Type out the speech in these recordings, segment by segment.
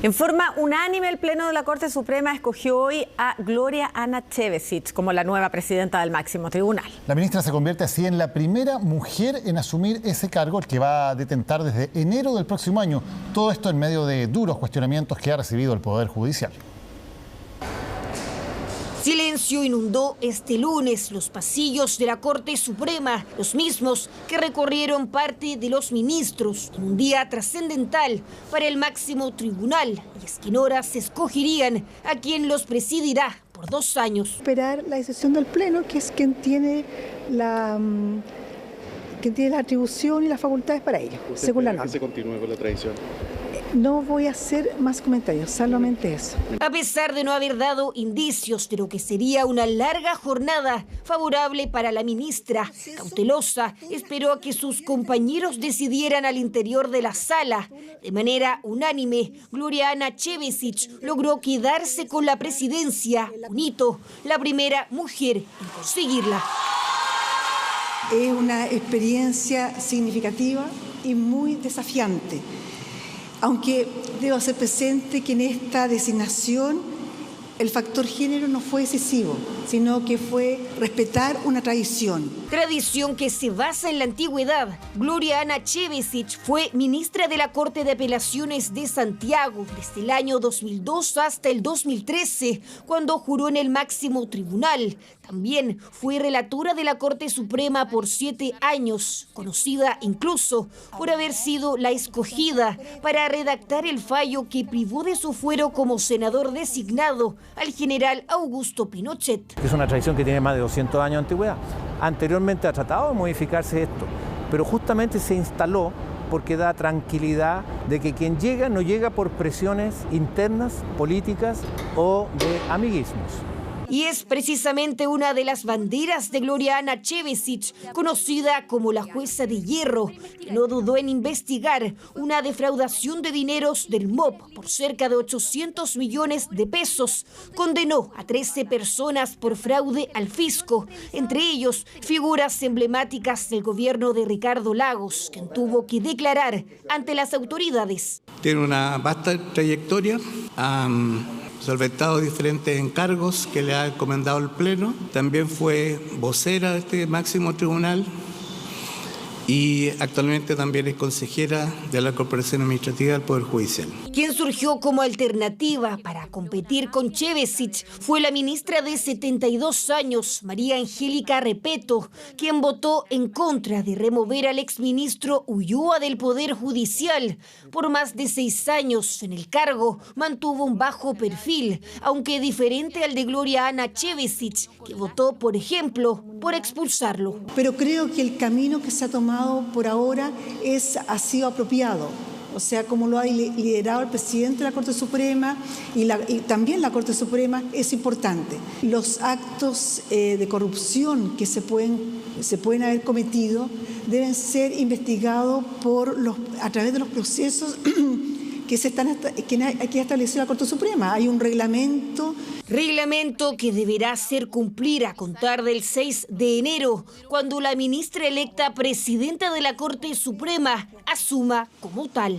En forma unánime, el Pleno de la Corte Suprema escogió hoy a Gloria Ana Chevesic como la nueva presidenta del máximo tribunal. La ministra se convierte así en la primera mujer en asumir ese cargo, el que va a detentar desde enero del próximo año. Todo esto en medio de duros cuestionamientos que ha recibido el Poder Judicial. Silencio inundó este lunes los pasillos de la Corte Suprema, los mismos que recorrieron parte de los ministros en un día trascendental para el máximo tribunal. Y es que en horas se escogerían a quien los presidirá por 2 años. Esperar la decisión del Pleno, que es quien tiene la atribución y las facultades para ello, según la norma. ¿Que se continúe con la tradición? No voy a hacer más comentarios, solamente eso. A pesar de no haber dado indicios de lo que sería una larga jornada favorable para la ministra, cautelosa, esperó a que sus compañeros decidieran al interior de la sala. De manera unánime, Gloria Ana Chevesic logró quedarse con la presidencia, un hito, la primera mujer en conseguirla. Es una experiencia significativa y muy desafiante. Aunque debo hacer presente que en esta designación el factor género no fue decisivo, sino que fue respetar una tradición. Tradición que se basa en la antigüedad. Gloria Ana Chevesic fue ministra de la Corte de Apelaciones de Santiago desde el año 2002 hasta el 2013, cuando juró en el máximo tribunal. También fue relatora de la Corte Suprema por 7 años, conocida incluso por haber sido la escogida para redactar el fallo que privó de su fuero como senador designado al general Augusto Pinochet. Es una tradición que tiene más de 200 años de antigüedad. Anteriormente ha tratado de modificarse esto, pero justamente se instaló porque da tranquilidad de que quien llega no llega por presiones internas, políticas o de amiguismos. Y es precisamente una de las banderas de Gloria Ana Chevesic, conocida como la jueza de hierro, que no dudó en investigar una defraudación de dineros del MOP por cerca de 800 millones de pesos. Condenó a 13 personas por fraude al fisco, entre ellos figuras emblemáticas del gobierno de Ricardo Lagos, quien tuvo que declarar ante las autoridades. Tiene una vasta trayectoria. Solventado diferentes encargos que le ha encomendado el Pleno. También fue vocera de este máximo tribunal y actualmente también es consejera de la Corporación Administrativa del Poder Judicial. Quien surgió como alternativa para competir con Chevesic fue la ministra de 72 años, María Angélica Repeto, quien votó en contra de remover al exministro Ulloa del Poder Judicial. Por más de 6 años en el cargo mantuvo un bajo perfil, aunque diferente al de Gloria Ana Chevesic, que votó, por ejemplo, por expulsarlo. Pero creo que el camino que se ha tomado por ahora ha sido apropiado. O sea, como lo ha liderado el presidente de la Corte Suprema y también la Corte Suprema, es importante. Los actos de corrupción que se pueden haber cometido deben ser investigados a través de los procesos que ha establecido la Corte Suprema. Hay un reglamento. Reglamento que deberá ser cumplir a contar del 6 de enero, cuando la ministra electa presidenta de la Corte Suprema asuma como tal.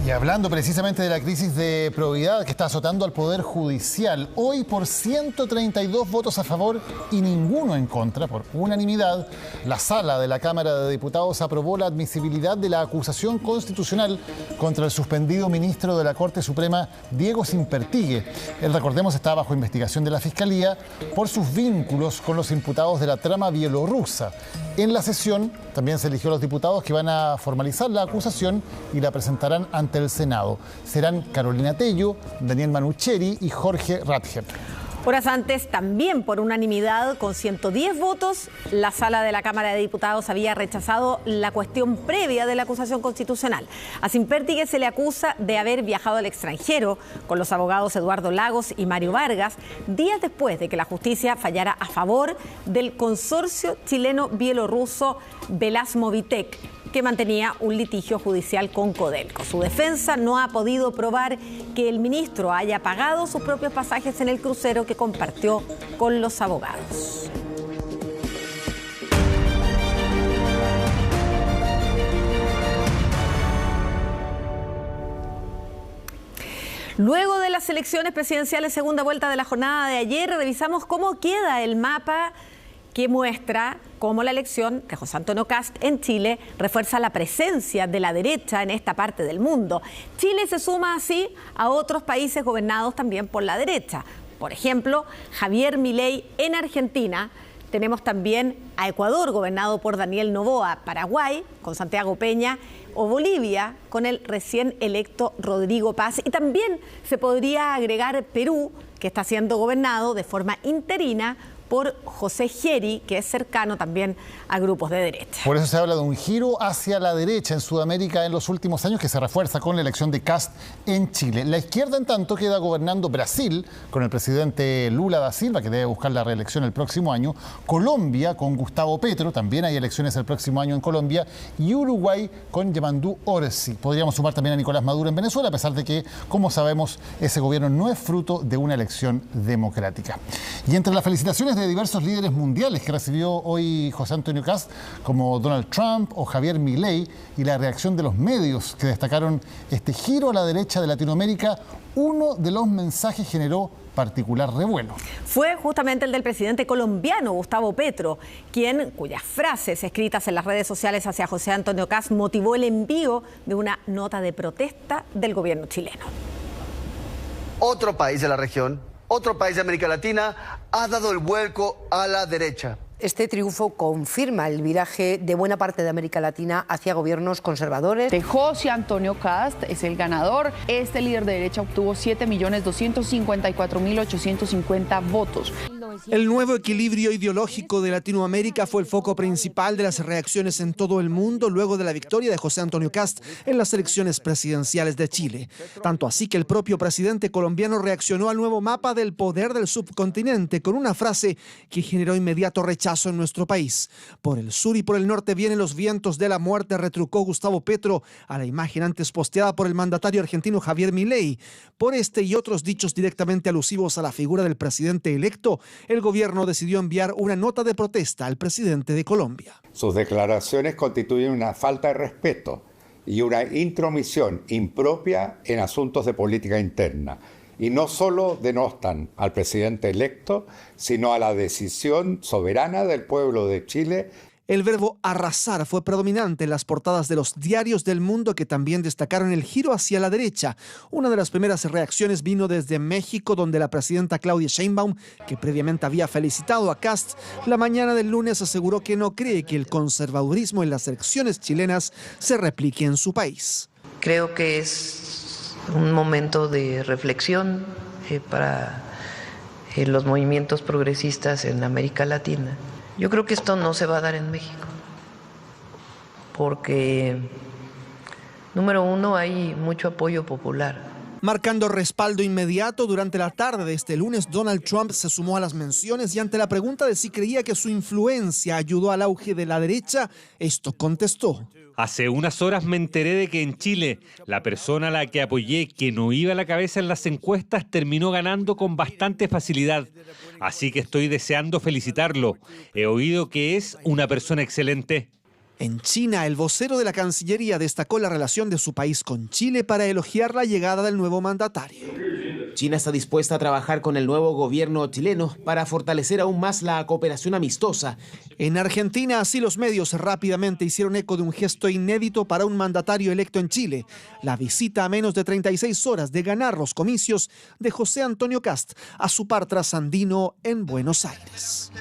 Y hablando precisamente de la crisis de probidad que está azotando al Poder Judicial, hoy por 132 votos a favor y ninguno en contra, por unanimidad, la sala de la Cámara de Diputados aprobó la admisibilidad de la acusación constitucional contra el suspendido ministro de la Corte Suprema, Diego Simpertigue. Él, recordemos, está bajo investigación de la Fiscalía por sus vínculos con los imputados de la trama bielorrusa. En la sesión también se eligió a los diputados que van a formalizar la acusación y la presentarán ante el Senado. Serán Carolina Tello, Daniel Manucheri y Jorge Ratger. Horas antes, también por unanimidad, con 110 votos, la sala de la Cámara de Diputados había rechazado la cuestión previa de la acusación constitucional. A Simpertigue se le acusa de haber viajado al extranjero con los abogados Eduardo Lagos y Mario Vargas, días después de que la justicia fallara a favor del consorcio chileno-bielorruso Velasmovitec, que mantenía un litigio judicial con Codelco. Su defensa no ha podido probar que el ministro haya pagado sus propios pasajes en el crucero que compartió con los abogados. Luego de las elecciones presidenciales, segunda vuelta de la jornada de ayer, revisamos cómo queda el mapa que muestra cómo la elección de José Antonio Kast en Chile refuerza la presencia de la derecha en esta parte del mundo. Chile se suma así a otros países gobernados también por la derecha. Por ejemplo, Javier Milei en Argentina. Tenemos también a Ecuador, gobernado por Daniel Noboa, Paraguay, con Santiago Peña, o Bolivia, con el recién electo Rodrigo Paz. Y también se podría agregar Perú, que está siendo gobernado de forma interina por José Geri, que es cercano también a grupos de derecha. Por eso se habla de un giro hacia la derecha en Sudamérica en los últimos años, que se refuerza con la elección de Kast en Chile. La izquierda, en tanto, queda gobernando Brasil con el presidente Lula da Silva, que debe buscar la reelección el próximo año, Colombia con Gustavo Petro, también hay elecciones el próximo año en Colombia, y Uruguay con Yamandu Orsi. Podríamos sumar también a Nicolás Maduro en Venezuela, a pesar de que, como sabemos, ese gobierno no es fruto de una elección democrática. Y entre las felicitaciones de diversos líderes mundiales que recibió hoy José Antonio Kast, como Donald Trump o Javier Milei, y la reacción de los medios que destacaron este giro a la derecha de Latinoamérica, uno de los mensajes generó particular revuelo. Fue justamente el del presidente colombiano, Gustavo Petro, cuyas frases escritas en las redes sociales hacia José Antonio Kast motivó el envío de una nota de protesta del gobierno chileno. Otro país de la región, otro país de América Latina ha dado el vuelco a la derecha. Este triunfo confirma el viraje de buena parte de América Latina hacia gobiernos conservadores. De José Antonio Kast es el ganador. Este líder de derecha obtuvo 7.254.850 votos. El nuevo equilibrio ideológico de Latinoamérica fue el foco principal de las reacciones en todo el mundo luego de la victoria de José Antonio Kast en las elecciones presidenciales de Chile. Tanto así que el propio presidente colombiano reaccionó al nuevo mapa del poder del subcontinente con una frase que generó inmediato rechazo en nuestro país. Por el sur y por el norte vienen los vientos de la muerte, retrucó Gustavo Petro a la imagen antes posteada por el mandatario argentino Javier Milei. Por este y otros dichos directamente alusivos a la figura del presidente electo, el gobierno decidió enviar una nota de protesta al presidente de Colombia. Sus declaraciones constituyen una falta de respeto y una intromisión impropia en asuntos de política interna. Y no solo denostan al presidente electo, sino a la decisión soberana del pueblo de Chile. El verbo arrasar fue predominante en las portadas de los diarios del mundo, que también destacaron el giro hacia la derecha. Una de las primeras reacciones vino desde México, donde la presidenta Claudia Sheinbaum, que previamente había felicitado a Kast, la mañana del lunes aseguró que no cree que el conservadurismo en las elecciones chilenas se replique en su país. Creo que es un momento de reflexión para los movimientos progresistas en América Latina. Yo creo que esto no se va a dar en México, porque, número uno, hay mucho apoyo popular. Marcando respaldo inmediato, durante la tarde de este lunes, Donald Trump se sumó a las menciones y ante la pregunta de si creía que su influencia ayudó al auge de la derecha, esto contestó. Hace unas horas me enteré de que en Chile la persona a la que apoyé, que no iba a la cabeza en las encuestas, terminó ganando con bastante facilidad. Así que estoy deseando felicitarlo. He oído que es una persona excelente. En China, el vocero de la Cancillería destacó la relación de su país con Chile para elogiar la llegada del nuevo mandatario. China está dispuesta a trabajar con el nuevo gobierno chileno para fortalecer aún más la cooperación amistosa. En Argentina, así los medios rápidamente hicieron eco de un gesto inédito para un mandatario electo en Chile: la visita a menos de 36 horas de ganar los comicios de José Antonio Kast a su par trasandino en Buenos Aires.